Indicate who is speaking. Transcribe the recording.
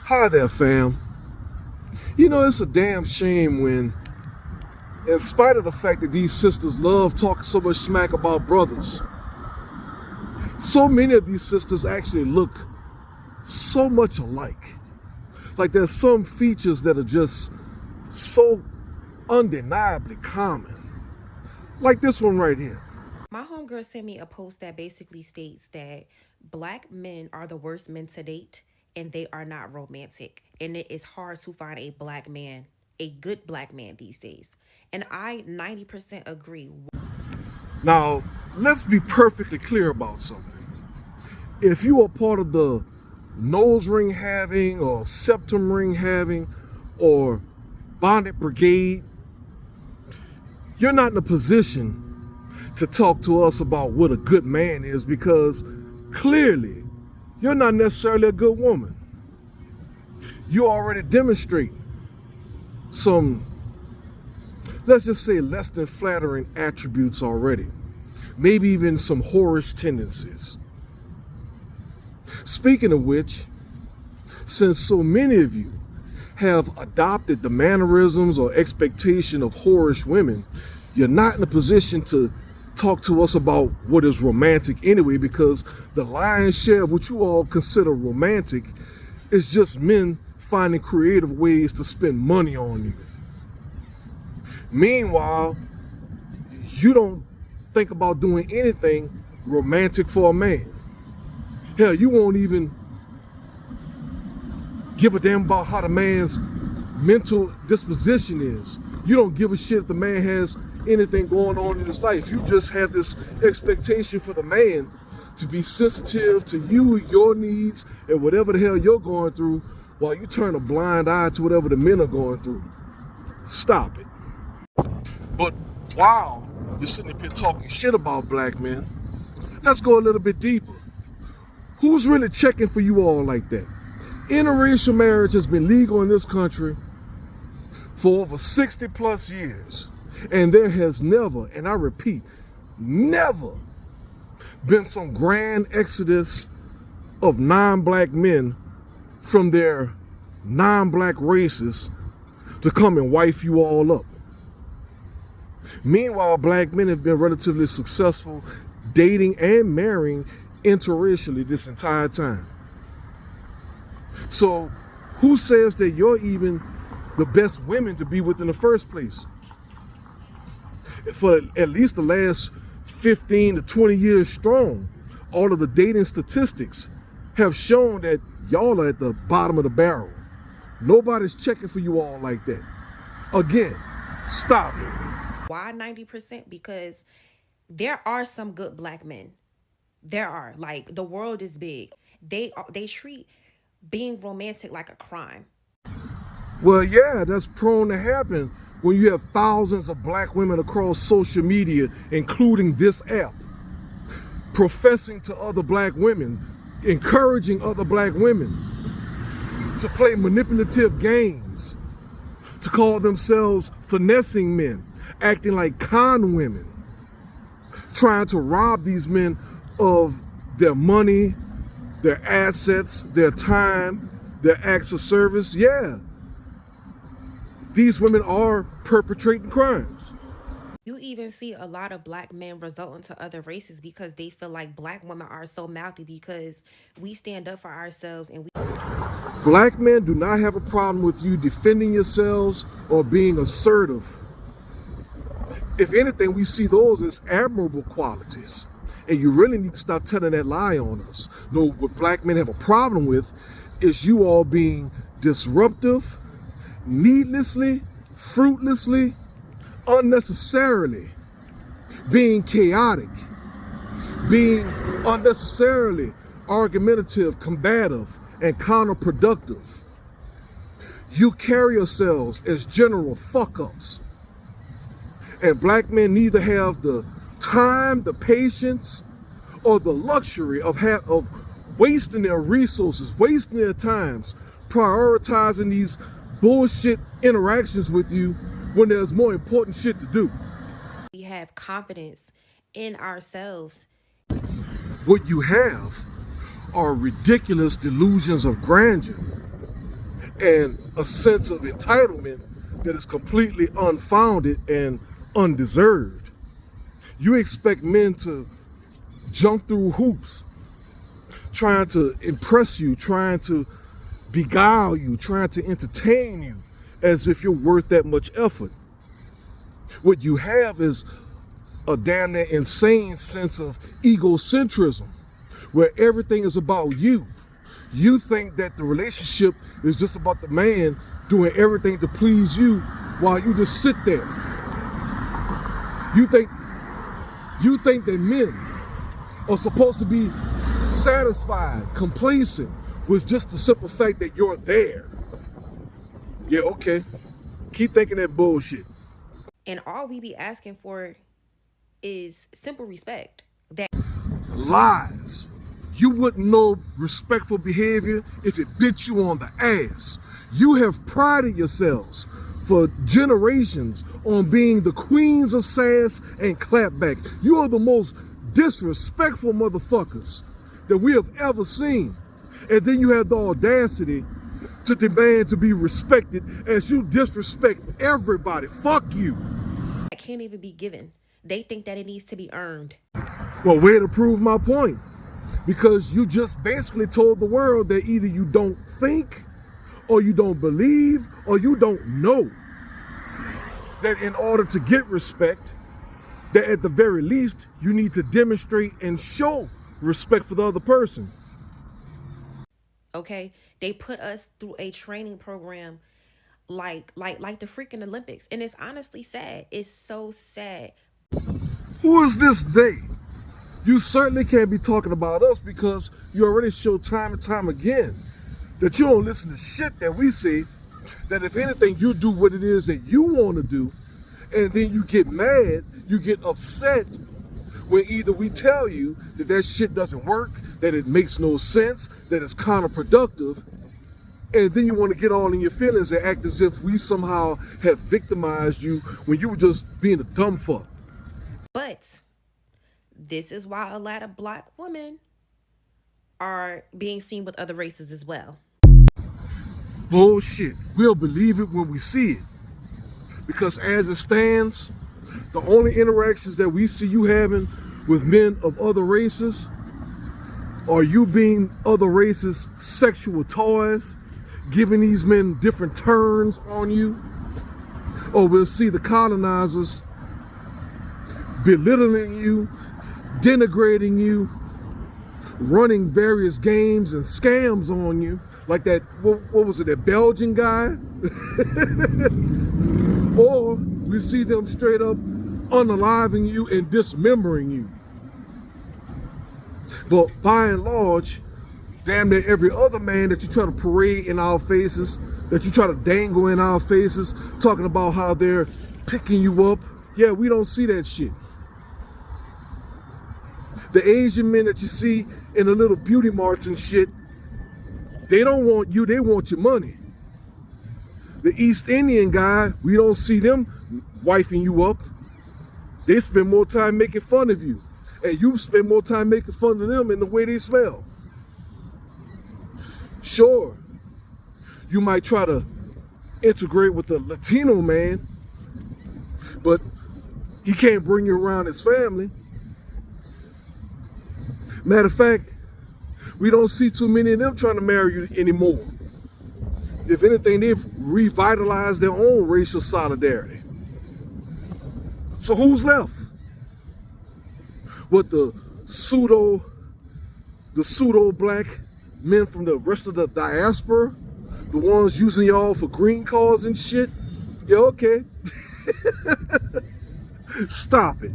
Speaker 1: Hi there, fam. You know, it's a damn shame when, in spite of the fact that these sisters love talking so much smack about brothers, so many of these sisters actually look so much alike. Like there's some features that are just so undeniably common. Like this one right here.
Speaker 2: My homegirl sent me a post that basically states that black men are the worst men to date and they are not romantic. And it is hard to find a black man, a good black man these days. And I 90% agree.
Speaker 1: Now, let's be perfectly clear about something. If you are part of the nose ring having or septum ring having or bonnet brigade, you're not in a position to talk to us about what a good man is because clearly you're not necessarily a good woman. You already demonstrate some, let's just say, less than flattering attributes already. Maybe even some whorish tendencies. Speaking of which, since so many of you have adopted the mannerisms or expectation of whorish women, you're not in a position to talk to us about what is romantic anyway, because the lion's share of what you all consider romantic is just men finding creative ways to spend money on you. Meanwhile, you don't think about doing anything romantic for a man. Hell, you won't even give a damn about how the man's mental disposition is. You don't give a shit if the man has anything going on in his life. You just have this expectation for the man to be sensitive to you, your needs, and whatever the hell you're going through, while you turn a blind eye to whatever the men are going through. Stop it. But while you're sitting up here talking shit about black men, let's go a little bit deeper. Who's really checking for you all like that? Interracial marriage has been legal in this country for over 60 plus years. And there has never, and I repeat, never been some grand exodus of non-black men from their non-black races to come and wife you all up. Meanwhile, black men have been relatively successful dating and marrying interracially this entire time. So who says that you're even the best women to be with in the first place? For at least the last 15 to 20 years strong, all of the dating statistics have shown that y'all are at the bottom of the barrel. Nobody's checking for you all like that. Again, stop it.
Speaker 2: Why 90%? Because there are some good black men. There are. Like, the world is big. They treat being romantic like a crime.
Speaker 1: Well, yeah, that's prone to happen when you have thousands of black women across social media, including this app, professing to other black women, encouraging other black women to play manipulative games, to call themselves finessing men, acting like con women, trying to rob these men of their money, their assets, their time, their acts of service. Yeah, these women are perpetrating crimes.
Speaker 2: You even see a lot of black men result into other races because they feel like black women are so mouthy because we stand up for ourselves and we.
Speaker 1: Black men do not have a problem with you defending yourselves or being assertive. If anything, we see those as admirable qualities. And you really need to stop telling that lie on us. No, what black men have a problem with is you all being disruptive, needlessly, fruitlessly, unnecessarily, being chaotic, being unnecessarily argumentative, combative, and counterproductive. You carry yourselves as general fuck-ups. And black men neither have the time, the patience, or the luxury of wasting their resources, wasting their times, prioritizing these bullshit interactions with you when there's more important shit to do.
Speaker 2: We have confidence in ourselves.
Speaker 1: What you have are ridiculous delusions of grandeur. and a sense of entitlement that is completely unfounded and undeserved. You expect men to jump through hoops, trying to impress you, trying to beguile you, trying to entertain you, as if you're worth that much effort. What you have is a damn near insane sense of egocentrism, where everything is about you. You think that the relationship is just about the man doing everything to please you while you just sit there. You think that men are supposed to be satisfied, complacent with just the simple fact that you're there. Yeah, okay. Keep thinking that bullshit.
Speaker 2: And all we be asking for is simple respect. That
Speaker 1: Lies. You wouldn't know respectful behavior if it bit you on the ass. You have prided yourselves for generations on being the queens of sass and clapback. You are the most disrespectful motherfuckers that we have ever seen. And then you have the audacity to demand to be respected as you disrespect everybody. Fuck you.
Speaker 2: can't even be given. They think that it needs to be earned.
Speaker 1: Well, way to prove my point. Because you just basically told the world that either you don't think, or you don't believe, or you don't know that in order to get respect, that at the very least, you need to demonstrate and show respect for the other person.
Speaker 2: Okay? They put us through a training program like the freaking Olympics. And it's honestly sad. It's so sad.
Speaker 1: Who is this they? You certainly can't be talking about us because you already showed time and time again that you don't listen to shit that we say, that if anything, you do what it is that you want to do, and then you get mad, you get upset when either we tell you that that shit doesn't work, that it makes no sense, that it's counterproductive, and then you want to get all in your feelings and act as if we somehow have victimized you when you were just being a dumb fuck.
Speaker 2: But this is why a lot of black women are being seen with other races as well.
Speaker 1: Bullshit. We'll believe it when we see it. Because as it stands, the only interactions that we see you having with men of other races are you being other races' sexual toys, giving these men different turns on you. Or we'll see the colonizers belittling you, denigrating you, running various games and scams on you, like that, what was it, that Belgian guy? Or we see them straight up unaliving you and dismembering you. But by and large, damn near every other man that you try to parade in our faces, that you try to dangle in our faces, talking about how they're picking you up, yeah, we don't see that shit. The Asian men that you see in the little beauty marts and shit, they don't want you, they want your money. The East Indian guy, we don't see them wifing you up. They spend more time making fun of you. And you spend more time making fun of them in the way they smell. Sure, you might try to integrate with the Latino man, but he can't bring you around his family. Matter of fact, we don't see too many of them trying to marry you anymore. If anything, they've revitalized their own racial solidarity. So who's left? What, the pseudo black men from the rest of the diaspora? The ones using y'all for green cards and shit? Yeah, okay. Stop it.